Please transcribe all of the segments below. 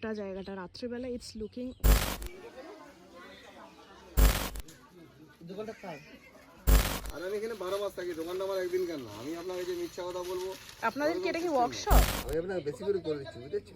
ফাঁকা জায়গাটা, রাত্রেবেলা ইটস লুকিং। আর আমি এখানে 12 মাস থাকি, দোকানটা আমার একদিন কেন, আমি আপনাকে যে মিথ্যা কথা বলবো। আপনাদের কি এটা কি ওয়ার্কশপ? আমি আপনাকে বেশি করে করে দিচ্ছি, বুঝেছো?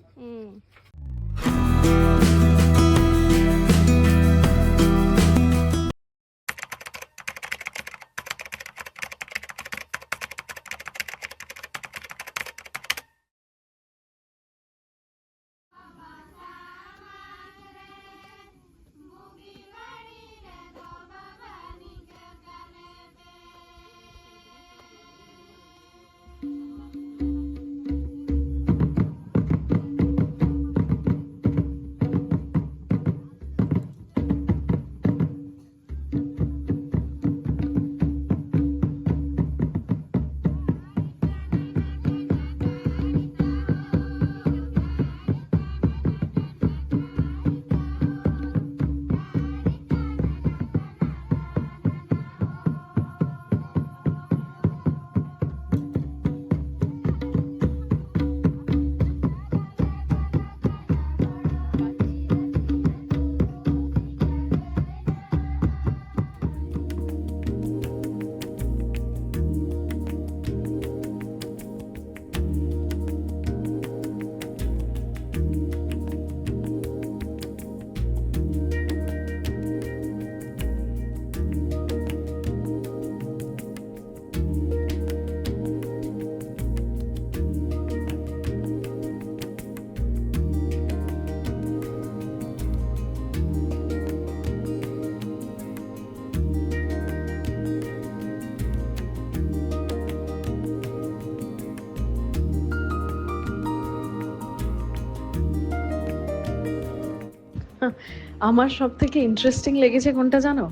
আমার সব থেকে ইন্টারেস্টিং লেগেছে কোনটা জানো?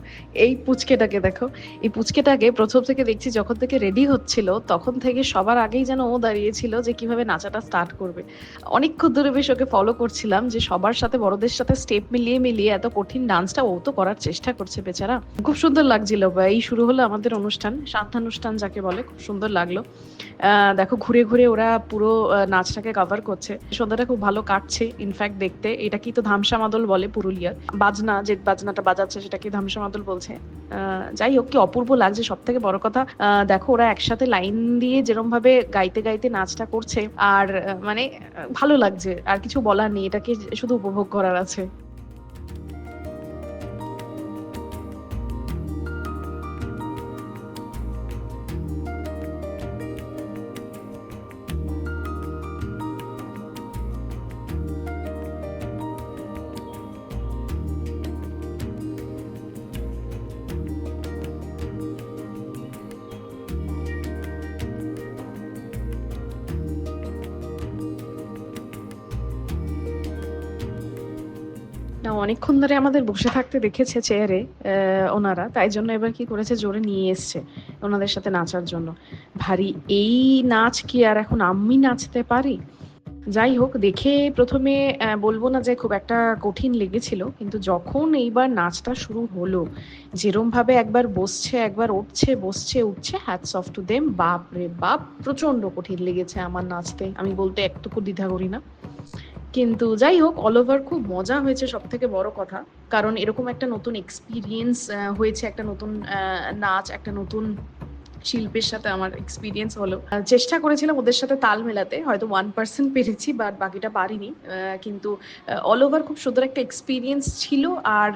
এই পুচকেটাকে দেখো। এই পুচকেটাকে প্রথম থেকে দেখছি, যখন থেকে রেডি হচ্ছিল তখন থেকে সবার আগেই যেন ও দাঁড়িয়েছিল যে কিভাবে নাচাটা স্টার্ট করবে। অনেকক্ষণ ধরে বেশ ওকে ফলো করছিলাম যে সবার সাথে, বড়দের সাথে স্টেপ মিলিয়ে মিলিয়ে এত কঠিন ডান্সটা ও তো করার চেষ্টা করছে বেচারা। খুব সুন্দর লাগছিল। এই শুরু হলো আমাদের অনুষ্ঠান, সান্ধ্যানুষ্ঠান যাকে বলে, খুব সুন্দর লাগলো। দেখো ঘুরে ঘুরে ওরা পুরো নাচটাকে কভার করছে। সন্ধ্যাটা খুব ভালো কাটছে ইনফ্যাক্ট দেখতে। এটা কি তো ধামসা মাদল বলে পুরুলিয়ার। বাজনা, যে বাজনাটা বাজাচ্ছে সেটাকে ধামসা মাদল বলছে। যাই হোক, কি অপূর্ব লাগছে। সব থেকে বড় কথা, দেখো ওরা একসাথে লাইন দিয়ে যেরকম ভাবে গাইতে গাইতে নাচটা করছে, আর মানে ভালো লাগছে। আর কিছু বলার নেই, এটাকে শুধু উপভোগ করার আছে। না, অনেকক্ষণ ধরে আমাদের বসে থাকতে দেখেছে চেয়ারে ওনারা, তাই জন্য এবার কি করেছে, জোরে নিয়ে এসছে ওনাদের সাথে নাচার জন্য। ভারী এই নাচ কি আর এখন আমি নাচতে পারি? যাই হোক, দেখে প্রথমে বলবো না যে খুব একটা কঠিন লেগেছিল, কিন্তু যখন এইবার নাচটা শুরু হলো, যেরম ভাবে একবার বসছে একবার উঠছে, বসছে উঠছে, হ্যাটস অফ টু দেম। বাপ রে বাপ, প্রচন্ড কঠিন লেগেছে আমার নাচতে, আমি বলতে একটুকু দ্বিধা করি না। কিন্তু যাই হোক, অল ওভার খুব মজা হয়েছে সব থেকে বড় কথা। কারণ এরকম একটা নতুন এক্সপিরিয়েন্স হয়েছে, একটা নতুন নাচ, একটা নতুন শিল্পের সাথে আমার এক্সপিরিয়েন্স হলো। চেষ্টা করেছিলাম ওদের সাথে তাল মেলাতে, হয়তো 1% পেরেছি, বাট বাকিটা পারিনি। কিন্তু অল ওভার খুব সুন্দর একটা এক্সপিরিয়েন্স ছিল। আর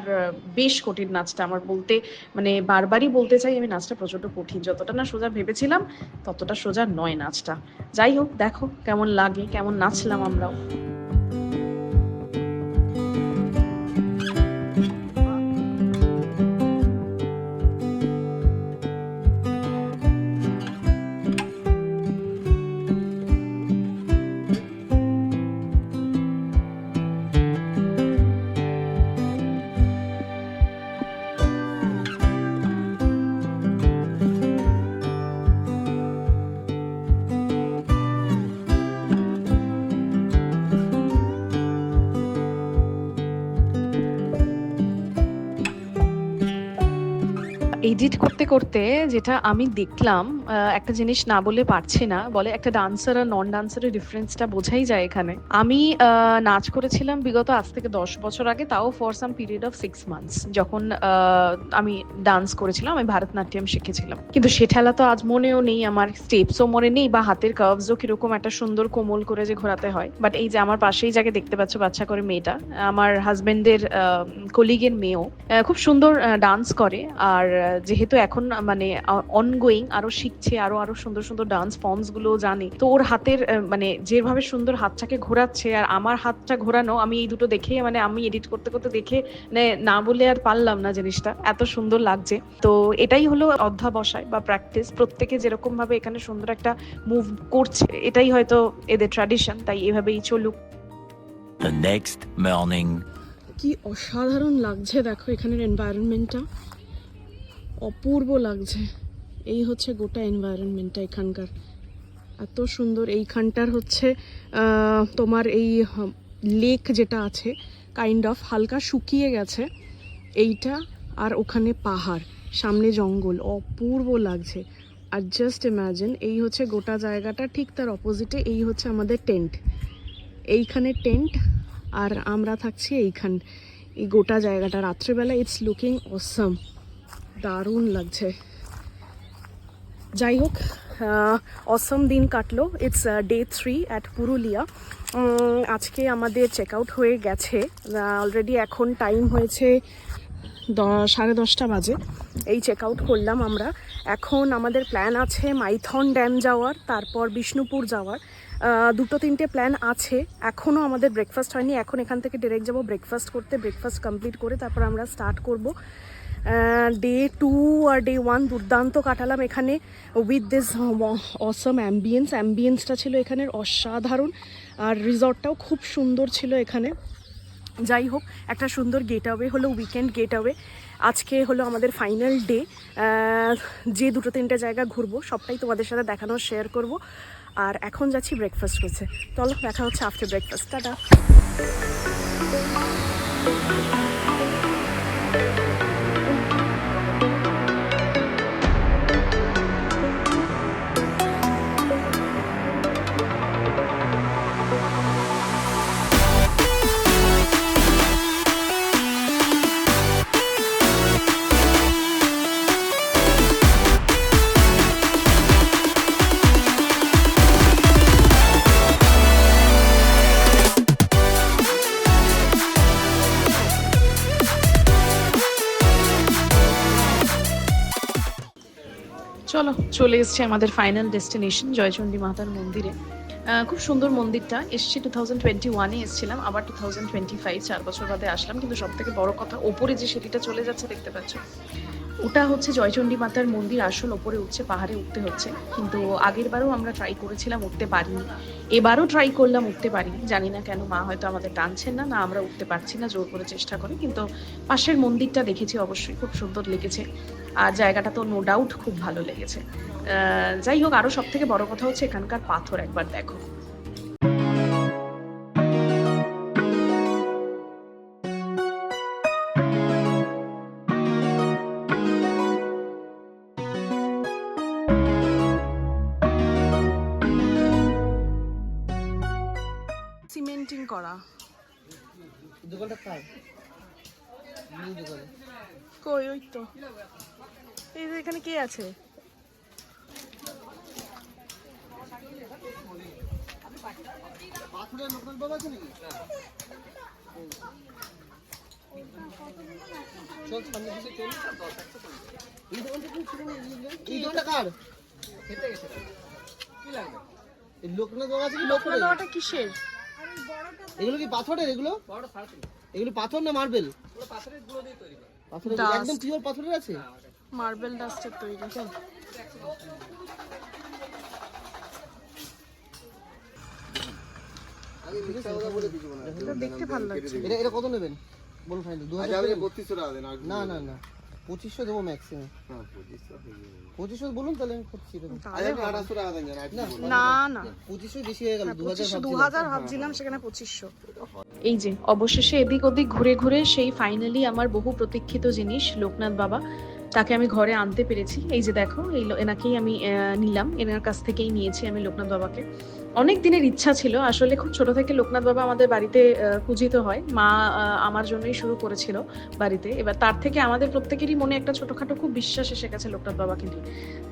বেশ কঠিন নাচটা, আমার বলতে মানে বারবারই বলতে চাই, আমি নাচটা প্রচন্ড কঠিন। যতটা না সোজা ভেবেছিলাম ততটা সোজা নয় নাচটা। যাই হোক, দেখো কেমন লাগে, কেমন নাচলাম আমরাও। এডিট করতে করতে যেটা আমি দেখলাম, একটা জিনিস না বলে পারছি না, বলে একটা ডান্সার আর নন ডান্সারের ডিফারেন্সটা বোঝাই যায় এখানে। আমি নাচ করেছিলাম বিগত আজ থেকে 10 বছর আগে, তাও for some period of 6 months, যখন আমি ডান্স করেছিলাম, আমি ভারতনাট্যম শিখেছিলাম। কিন্তু সে ঠেলা তো আজ মনেও নেই, আমার স্টেপসও মনে নেই, বা হাতের কার্ভসও কিরকম একটা সুন্দর কোমল করে যে ঘোরাতে হয়। বাট এই যে আমার পাশেই যাকে দেখতে পাচ্ছ বাচ্চা করে মেয়েটা, আমার হাজবেন্ডের কলিগের মেয়েও খুব সুন্দর ডান্স করে। আর যেহেতু এখন মানে অনগোয়িং, আরো শিখছে, আরো আরো সুন্দর সুন্দর ডান্স ফর্মস গুলো জানে, তো ওর হাতের মানে যেভাবে সুন্দর হাতটাকে ঘোরাচ্ছে আর আমার হাতটা ঘোরানো, আমি এই দুটো দেখে মানে আমি এডিট করতে করতে দেখে মানে না বলে আর পারলাম না, জিনিসটা এত সুন্দর লাগছে। তো এটাই হলো অধ্যাবসায় বা প্র্যাকটিস, প্রত্যেকে যেরকম ভাবে এখানে সুন্দর একটা মুভ করছে, এটাই হয়তো এদের ট্র্যাডিশন, তাই এভাবেই চলুক। The next morning. কি অসাধারণ লাগছে দেখো এখানের এনভায়রনমেন্টটা, অপূর্ব লাগছে। এই হচ্ছে গোটা এনভায়রনমেন্টটা এখানকার, এত সুন্দর। এইখানটার হচ্ছে তোমার এই লেক যেটা আছে কাইন্ড অফ হালকা শুকিয়ে গেছে এইটা, আর ওখানে পাহাড়, সামনে জঙ্গল, অপূর্ব লাগছে। আর জাস্ট ইমাজিন, এই হচ্ছে গোটা জায়গাটা, ঠিক তার অপোজিটে এই হচ্ছে আমাদের টেন্ট, এইখানে টেন্ট, আর আমরা থাকছি এইখান, এই গোটা জায়গাটা রাত্রেবেলা। ইটস লুকিং অসাম, দারুণ লাগছে। যাই হোক, অসাম দিন কাটলো। It's day 3 at Purulia. আজকে আমাদের চেক আউট হয়ে গেছে অলরেডি, এখন টাইম হয়েছে 10:30 বাজে, এই চেক আউট করলাম আমরা। এখন আমাদের প্ল্যান আছে মাইথন ড্যাম যাওয়ার, তারপর বিষ্ণুপুর যাওয়ার, 2-3টে প্ল্যান আছে। এখনও আমাদের ব্রেকফাস্ট হয়নি, এখন এখান থেকে ডিরেক্ট যাবো ব্রেকফাস্ট করতে, ব্রেকফাস্ট কমপ্লিট করে তারপর আমরা স্টার্ট করব। ডে 2 আর ডে 1 দুর্দান্ত কাটালাম এখানে উইথ দিস অসাম অ্যাম্বিয়েন্সটা ছিল এখানের অসাধারণ, আর রিসর্টটাও খুব সুন্দর ছিল এখানে। যাই হোক, একটা সুন্দর গেট আওয়ে হলো, উইকেন্ড গেট আওয়ে। আজকে হলো আমাদের ফাইনাল ডে, যে 2-3টে জায়গা ঘুরবো সবটাই তোমাদের সাথে দেখানোর শেয়ার করব। আর এখন যাচ্ছি ব্রেকফাস্ট করতে, চলো দেখা হচ্ছে আফটার ব্রেকফাস্ট, টাটা। চলো, চলে এসছে আমাদের ফাইনাল ডেস্টিনেশন জয়চণ্ডী মাতার মন্দিরে। খুব সুন্দর মন্দিরটা। এসছি 2021-এ এসেছিলাম, আবার 2025 4 বছর বাদে আসলাম। কিন্তু সব থেকে বড় কথা, ওপরে যে সিঁড়িটা চলে যাচ্ছে দেখতে পাচ্ছ, ওটা হচ্ছে জয়চণ্ডী মাতার মন্দির। আসল ওপরে উঠছে, পাহাড়ে উঠতে হচ্ছে। কিন্তু আগের বারও আমরা ট্রাই করেছিলাম, উঠতে পারিনি। এবারও ট্রাই করলাম, উঠতে পারিনি। জানি না কেন, মা হয়তো আমাদের টানছেন না, না আমরা উঠতে পারছি না, জোর করে চেষ্টা করে। কিন্তু পাশের মন্দিরটা দেখেছি, অবশ্যই খুব সুন্দর লেগেছে, আর জায়গাটা তো নো ডাউট খুব ভালো লেগেছে। যাই হোক, আরও সব থেকে বড় কথা হচ্ছে এখানকার পাথর একবার দেখো। সিমেন্টিং করা। দোকানটা কার? কই? ওই তো, এই যে এখানে কে আছে? পাথরের লোকাল বাবা আছে নাকি? চল সামনে দিকে চল। এই দোকানটা কি ছিল না? এই দোকানটা কার? খেতে গেছে। কি লাগবে? এই লোকনাথ বাবা আছে কি? লোকনাথ বাবাটা কিসের? এগুলো কি পাথরের? এগুলো এগুলো পাথর না মার্বেল? এগুলো পাথরের গুঁড়ো দিয়ে তৈরি করা। পাথরের একদম পিওর পাথরের আছে? মার্বেল ডাস্টের তৈরি। চল। দেখতে ভালো লাগছে। এটা কত নেবেন বলুন? ফাইনাল 2032 টাকা দেন। না না না, 2500 দেবো ম্যাক্সিমাম। হ্যাঁ 2500 বলুন, তাহলে আমি করছি। আরে 1800 টাকা দেন। না না, 2500 বেশি হয়ে গেল। 2000 ভাবছিলাম, সেখানে 2500। এই যে অবশেষে এদিক ওদিক ঘুরে ঘুরে সেই ফাইনালি আমার বহু প্রতীক্ষিত জিনিস লোকনাথ বাবা তাকে আমি ঘরে আনতে পেরেছি। এই যে দেখো, এনাকেই আমি নিলাম, এনার কাছ থেকেই নিয়েছি আমি লোকনাথ বাবাকে। অনেক দিনের ইচ্ছা ছিল আসলে, খুব ছোট থেকে লোকনাথ বাবা আমাদের বাড়িতে পূজিত হয়। মা আমার জন্যই শুরু করেছিল বাড়িতে। এবার তার থেকে আমাদের প্রত্যেকেরই মনে একটা ছোটখাটো খুব বিশ্বাস এসে গেছে লোকনাথ বাবাকে নিয়ে।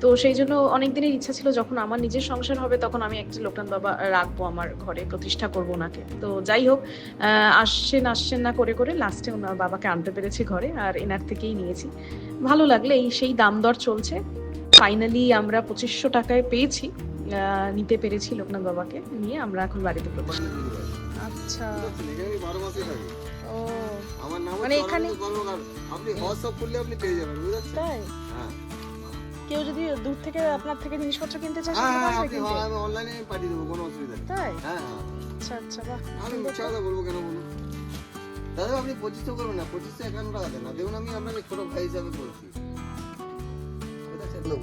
তো সেই জন্য অনেক দিনের ইচ্ছা ছিল, যখন আমার নিজের সংসার হবে তখন আমি একটা লোকনাথ বাবা রাখবো আমার ঘরে, প্রতিষ্ঠা করবো ওনাকে। তো যাই হোক, আসছেন না করে করে লাস্টে ওনার বাবাকে আনতে পেরেছি ঘরে, আর এনার থেকেই নিয়েছি। ভালো লাগলে এই সেই দাম দর চলছে। ফাইনালি আমরা 2500 টাকায় পেয়েছি, নিতে পেরেছি লোকনাথ বাবাকে নিয়ে আমরা এখন বাড়িতে প্রতিষ্ঠা। আচ্ছা, এখানে 12 মাসই থাকে। ও আমার নাম মানে এখানে আপনি হোয়াটসঅ্যাপ করলে আপনি পেয়ে যাবেন, বুঝছেন? তাই? হ্যাঁ, কেউ যদি দূর থেকে আপনার থেকে জিনিসপত্র কিনতে চায় হ্যাঁ, সেটা পারবে আপনি কিনতে? আমি অনলাইনে পাঠিয়ে দেবো, কোনো অসুবিধা নেই। তাই? হ্যাঁ, হ্যাঁ, আচ্ছা আচ্ছা, বাহ। আমি মিথ্যা কথা বলবো কেন বলুন? দাদা আপনি 2500 করবেন না, 2551 টাকা দেন না, দেখুন আমি আপনাকে ছোট ভাই হিসাবে বলছি।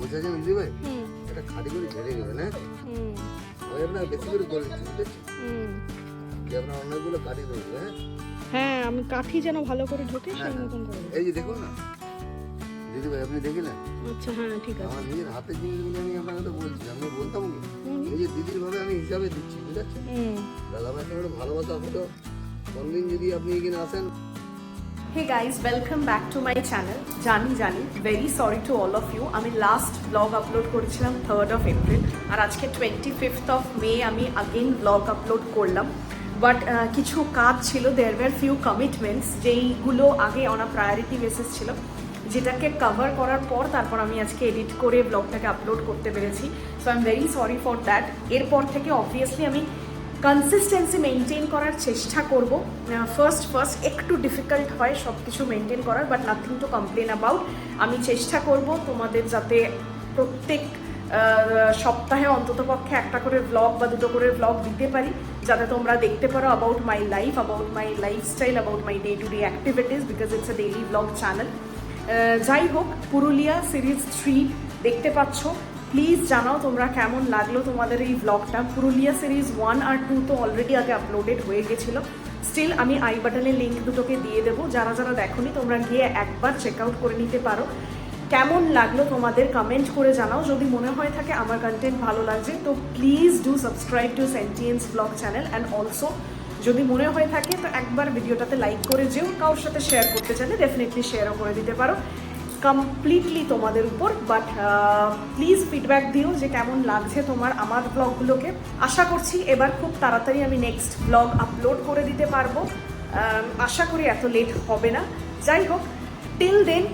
বুঝা যায় মিলি ভাই, হুম এটা খালি করে ঝেড়ে নেবেন। হ্যাঁ, হুম আমি আপনাকে বেশি করে করে দিচ্ছি, বুঝেছি? হুম। কি আপনার অনেকগুলো কাটি দেবো। হ্যাঁ, হ্যাঁ, আমি কাঠি যেন ভালো করে ঢোকে সেই হ্যাঁ, মতন করে। এই যে দেখুন না দিদি ভাই, আপনি দেখলেন আচ্ছা, হ্যাঁ ঠিক আছে। আমার নিজের হাতের জিনিসগুলো আমি আপনাকে তো বলছি, আমি বলতাম কি হুম এই যে দিদির ভাবে আমি হিসাবে দিচ্ছি, বুঝেছেন? হুম। দাদা ভাইকে একটা ভালোবাসা হতো, কোনদিন যদি আপনি এখানে আসেন। Hey guys, welcome back to my channel. জানি very sorry to all of you. আমি লাস্ট ব্লগ আপলোড করেছিলাম 3rd of April, আর আজকে 25th of May আমি again ব্লগ আপলোড করলাম। বাট কিছু কাজ ছিল, there were few commitments যেইগুলো আগে অন আ প্রায়োরিটি বেসিস ছিল, যেটাকে কভার করার পর তারপর আমি আজকে এডিট করে ব্লগটাকে আপলোড করতে পেরেছি। So I am very sorry for that. এরপর থেকে অবভিয়াসলি আমি কনসিস্টেন্সি মেনটেন করার চেষ্টা করব। ফার্স্ট একটু ডিফিকাল্ট হয় সব কিছু মেনটেন করার, but nothing to complain about. আমি চেষ্টা করব তোমাদের যাতে প্রত্যেক সপ্তাহে অন্ততপক্ষে একটা করে ব্লগ বা দুটো করে ব্লগ দিতে পারি, যাতে তোমরা দেখতে পারো about my life, about my lifestyle, about my day to day activities, because it's a daily blog channel. যাই হোক, পুরুলিয়া সিরিজ 3 দেখতে পাচ্ছ। প্লিজ জানাও তোমরা কেমন লাগলো তোমাদের এই ব্লগটা। পুরুলিয়া সিরিজ 1 আর 2 তো অলরেডি আগে আপলোডেড হয়ে গেছিলো। স্টিল আমি আই বাটনে লিঙ্ক দুটোকে দিয়ে দেবো, যারা যারা দেখোনি তোমরা গিয়ে একবার চেক আউট করে নিতে পারো। কেমন লাগলো তোমাদের কমেন্ট করে জানাও। যদি মনে হয় থাকে আমার কন্টেন্ট ভালো লাগছে, তো please do subscribe to sentience blog channel. And also যদি মনে হয়ে থাকে তো একবার ভিডিওটাতে লাইক করে যেও, কারোর সাথে শেয়ার করতে চাইলে ডেফিনেটলি শেয়ারও করে দিতে পারো, কমপ্লিটলি তোমাদের উপর। বাট প্লিজ ফিডব্যাক দিও যে কেমন লাগছে তোমার আমার ব্লগগুলোকে। আশা করছি এবার খুব তাড়াতাড়ি আমি নেক্সট ব্লগ আপলোড করে দিতে পারবো, আশা করি এত লেট হবে না। যাই হোক, till then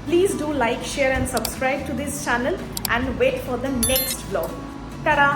please do like, share and subscribe to this channel and wait for the next vlog. Ta-da!